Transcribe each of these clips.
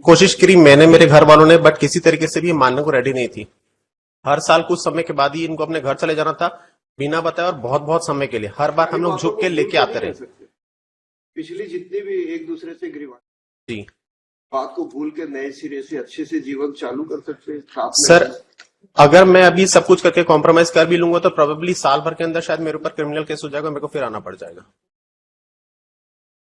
कोशिश करी मैंने, मेरे घर वालों ने, बट किसी तरीके से भी मानने को रेडी नहीं थी। हर साल कुछ समय के बाद ही इनको अपने घर चले जाना था, बिना बताए, और बहुत बहुत समय के लिए। हर बार हम लोग झुक के लेके आते रहे। पिछली जितनी भी एक दूसरे से गिरवा जी, बात को भूल के नए सिरे से अच्छे से जीवन चालू कर सकते हैं। सर अगर मैं अभी सब कुछ करके कॉम्प्रोमाइज कर भी लूंगा तो प्रोबेबली साल भर के अंदर शायद मेरे ऊपर क्रिमिनल केस हो जाएगा, मेरे को फिर आना पड़ जाएगा।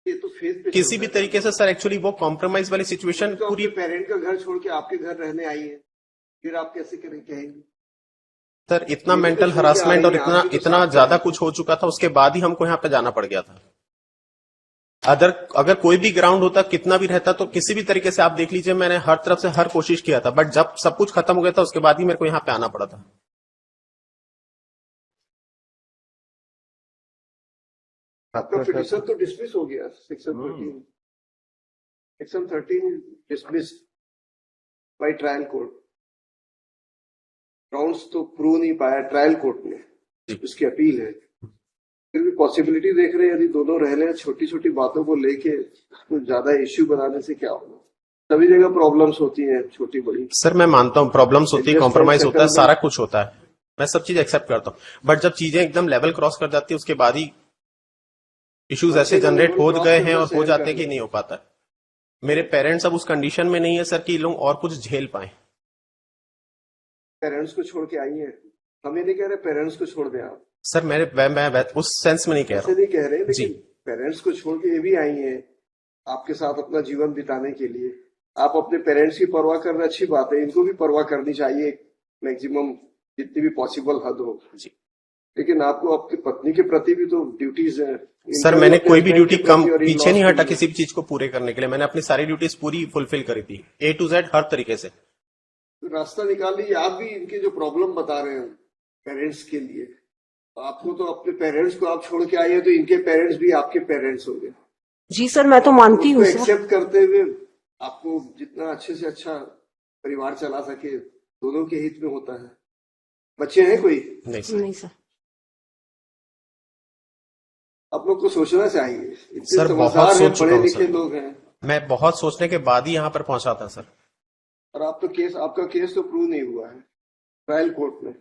ये तो फेस पे किसी भी तरीके से सर, एक्चुअली वो कॉम्प्रोमाइज वाली सिचुएशन तो पूरी। पेरेंट का घर छोड़ के आपके घर रहने आई है, फिर आप कैसे कहेंगे? सर इतना मेंटल हरासमेंट और इतना ज्यादा कुछ हो चुका था, उसके बाद ही हमको यहाँ पे जाना पड़ गया था। अगर कोई भी ग्राउंड होता, कितना भी रहता, तो किसी भी तरीके से आप देख लीजिए, मैंने हर तरफ से हर कोशिश किया था, बट जब सब कुछ खत्म हो गया था उसके बाद ही मेरे को यहाँ पे आना पड़ा था। आपका पिटीशन तो डिसमिस हो गया, section 13 dismiss by trial court. Grounds तो प्रूव नहीं पाया ट्रायल कोर्ट ने, उसकी अपील है। फिर भी पॉसिबिलिटी देख रहे हैं, यदि दोनों रह रहे, छोटी छोटी बातों को लेके कुछ ज्यादा इश्यू बनाने से क्या होगा? सभी जगह प्रॉब्लम्स होती है, छोटी बड़ी। सर मैं मानता हूँ प्रॉब्लम्स होती है, कॉम्प्रोमाइज होता है, सारा कुछ होता है, मैं सब चीज एक्सेप्ट करता हूँ, बट जब चीजें एकदम लेवल क्रॉस कर जाती है उसके बाद ही इश्यूज ऐसे जनरेट हो गए हैं और हो जाते हैं कि नहीं हो पाता। मेरे पेरेंट्स अब उस कंडीशन में नहीं है सर कि लोग और कुछ झेल पाए। पेरेंट्स को छोड़ के आई है, हम ये नहीं कह रहे पेरेंट्स को छोड़ दें आप। सर मैं उस सेंस में नहीं कह रहा, नहीं कह रहे, लेकिन पेरेंट्स को छोड़ के ये भी आई है आपके साथ अपना जीवन बिताने के लिए। आप अपने पेरेंट्स की परवाह करना अच्छी बात है, इनको भी परवाह करनी चाहिए मैक्सिमम, जितनी भी पॉसिबल हद हो जी। लेकिन आपको आपकी पत्नी के प्रति भी तो ड्यूटीज है। सर मैंने कोई भी ड्यूटी कम पीछे नहीं हटा किसी भी चीज को पूरे करने के लिए, मैंने अपनी सारी ड्यूटीज पूरी फुलफिल करी थी, A to Z हर तरीके से। रास्ता निकाल लीजिए। आप भी इनके जो प्रॉब्लम बता रहे हैं पेरेंट्स के लिए, आपको तो अपने पेरेंट्स को आप छोड़ के आए हैं, तो इनके पेरेंट्स भी आपके पेरेंट्स हो गए। जी सर, मैं तो मानती हूँ। एक्सेप्ट करते हुए आपको जितना अच्छे से अच्छा परिवार चला सके, दोनों के हित में होता है। बच्चे हैं कोई? नहीं सर। आप लोग को सोचना चाहिए, सर बहुत सोच पढ़े लिखे लोग हैं। मैं बहुत सोचने के बाद ही यहाँ पर पहुंचा था सर। और आप तो आपका केस तो प्रूव नहीं हुआ है ट्रायल कोर्ट में।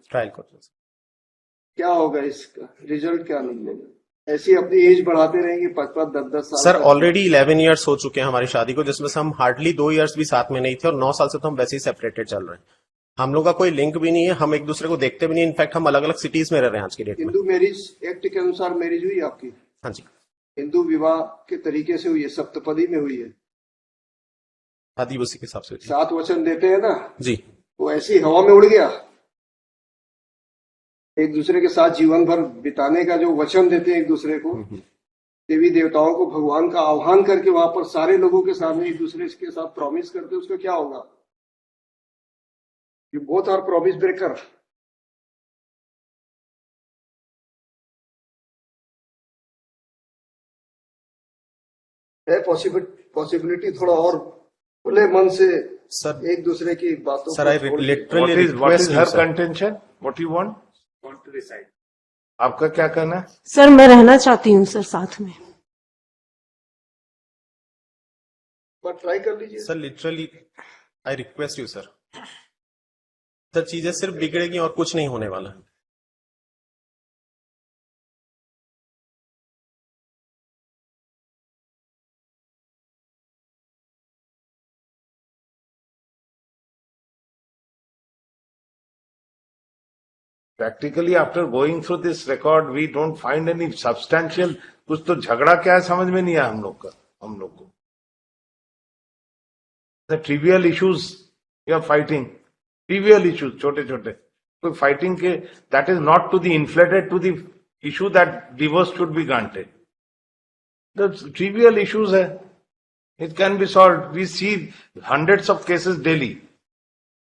क्या होगा इसका रिजल्ट, क्या निकलेगा? ऐसी अपनी एज बढ़ाते रहेंगे 5-5, 10-10 साल। सर ऑलरेडी 11 इयर्स हो चुके हैं हमारी शादी को, जिसमें से हम हार्डली 2 इयर्स भी साथ में नहीं थे, और 9 साल से तो हम वैसे ही सेपरेटेड चल रहे हैं। हम लोग का कोई लिंक भी नहीं है, हम एक दूसरे को देखते भी नहीं, इनफैक्ट हम अलग अलग सिटीज में रह रहे हैं आज की डेट में। हिंदू मैरिज एक्ट के अनुसार मैरिज हुई आपकी? हाँ जी। हिंदू विवाह के तरीके से हुई है, सप्तपदी में हुई है, आदिवासी के हिसाब से 7 वचन देते हैं ना जी। वो ऐसी हवा में उड़ गया। एक दूसरे के साथ जीवन भर बिताने का जो वचन देते हैं एक दूसरे को, देवी देवताओं को भगवान का आह्वान करके वहां पर सारे लोगों के सामने एक दूसरे के साथ प्रॉमिस करते, उसका क्या होगा? You both are promise breaker. है पॉसिबिलिटी थोड़ा और खुले मन से सर एक दूसरे की बातों sir, I literally request her contention, what you want to decide. आपका क्या कहना है? सर मैं रहना चाहती हूँ सर साथ में। ट्राई कर लीजिए sir, literally I request you sir. Sir चीजें सिर्फ बिगड़ेगी और कुछ नहीं होने वाला। Practically, after going through this record, we don't find any substantial. कुछ तो झगड़ा क्या है समझ में नहीं आया हम लोग को। The trivial issues you are fighting, trivial issues, छोटे-छोटे, तो fighting के that is not to the inflated to the issue that divorce should be granted. The trivial issues है, it can be solved. We see hundreds of cases daily.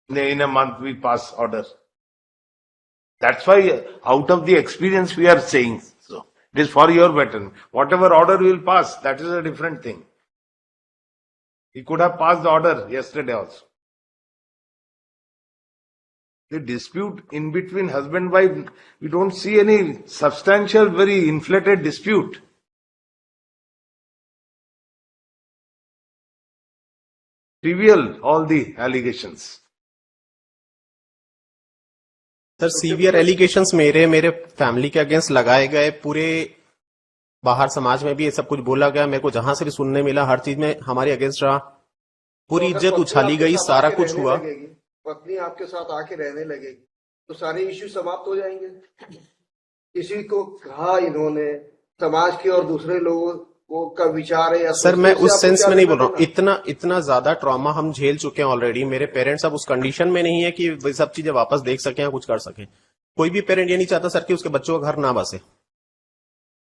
In a month we pass orders. That's why out of the experience we are saying so. It is for your betterment. Whatever order we will pass, that is a different thing. He could have passed the order yesterday also. The dispute in between husband and wife, we don't see any substantial, very inflated dispute. trivial, all the allegations. Sir severe allegations मेरे family के against लगाए गए, पूरे बाहर समाज में भी ये सब कुछ बोला गया, मेरे को जहां से भी सुनने मिला हर चीज में हमारे अगेंस्ट रहा, पूरी तो अगर इज्जत पत्नी उछाली आपके गई, साथ सारा आके कुछ रहने हुआ। लगेगी, पत्नी आपके साथ आके रहने लगेगी तो सारे इश्यू समाप्त हो जाएंगे। किसी को कहा इन्होंने, समाज के और दूसरे लोगों को का विचार है या सर मैं सोचने से उस आपको सेंस क्या में नहीं लेना बोल रहा हूँ, देना? इतना ज्यादा ट्रॉमा हम झेल चुके हैं ऑलरेडी। मेरे पेरेंट्स अब उस कंडीशन में नहीं है कि वे सब चीजें वापस देख सके या कुछ कर सके। कोई भी पेरेंट ये नहीं चाहता सर कि उसके बच्चों का घर ना बसे,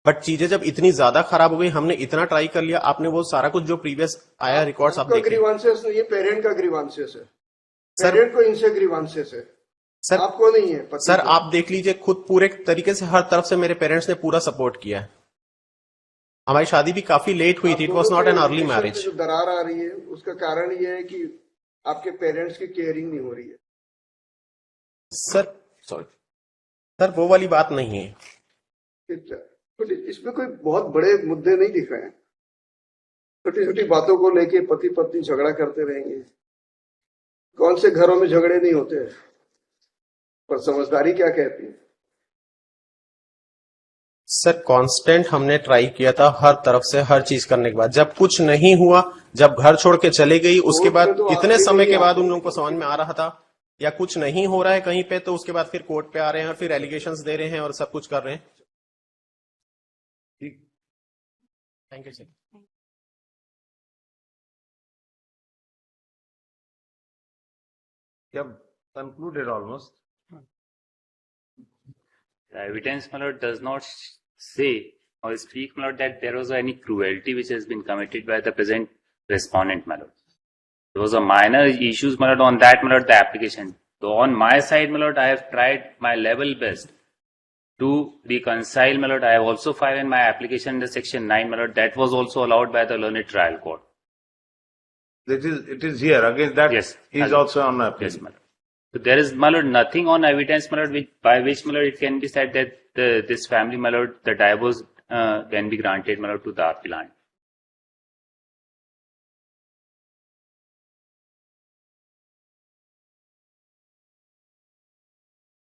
बट चीजें जब इतनी ज्यादा खराब हो गई, हमने इतना ट्राई कर लिया। आपने वो सारा कुछ जो प्रीवियस आया रिकॉर्ड्स आप आपका देखिए ग्रीवांसेस नहीं है, पेरेंट का ग्रीवांसेस है। सर। पेरेंट को इनसे ग्रीवांसेस है, सर आपको नहीं है। पति सर को। आप देख लीजिए खुद, पूरे तरीके से हर तरफ से मेरे पेरेंट्स ने पूरा सपोर्ट किया है। हमारी शादी भी काफी लेट हुई आप थी, इट दोनों वॉज नॉट के एन अर्ली रिलेशन में मैरिज। जो दरार आ रही है उसका कारण ये है कि आपके पेरेंट्स की केयरिंग नहीं हो रही है। सर सॉरी सर, वो वाली बात नहीं है। छोटी इसमें कोई बहुत बड़े मुद्दे नहीं दिख रहे हैं। छोटी छोटी बातों को लेके पति पत्नी झगड़ा करते रहेंगे। कौन से घरों में झगड़े नहीं होते हैं? पर समझदारी क्या कहती है? सर कांस्टेंट हमने ट्राई किया था हर तरफ से, हर चीज करने के बाद जब कुछ नहीं हुआ, जब घर छोड़ के चले गई, उसके बाद कोर्ट में तो इतने आखिरी समय में के बाद ही उन लोगों को समझ में आ रहा था या कुछ नहीं हो रहा है कहीं पे, तो उसके बाद फिर कोर्ट पे आ रहे हैं और फिर एलिगेशंस दे रहे हैं और सब कुछ कर रहे हैं। ठीक। Thank you sir. You have concluded almost. The evidence, my lord, does not say or speak, my lord, that there was any cruelty which has been committed by the present respondent, my lord. There was a minor issues, my lord, on that, my lord, the application. So on my side, my lord, I have tried my level best to reconcile, my lord. I have also filed in my application under section 9, my lord. That was also allowed by the learned trial court. It is here. Against that, Yes, he is my lord. also on appeal. Yes, my lord. So there is, my lord, nothing on evidence, my lord, by which, my lord, it can be said that this family, my lord, the divorce can be granted, my lord, to the appealant.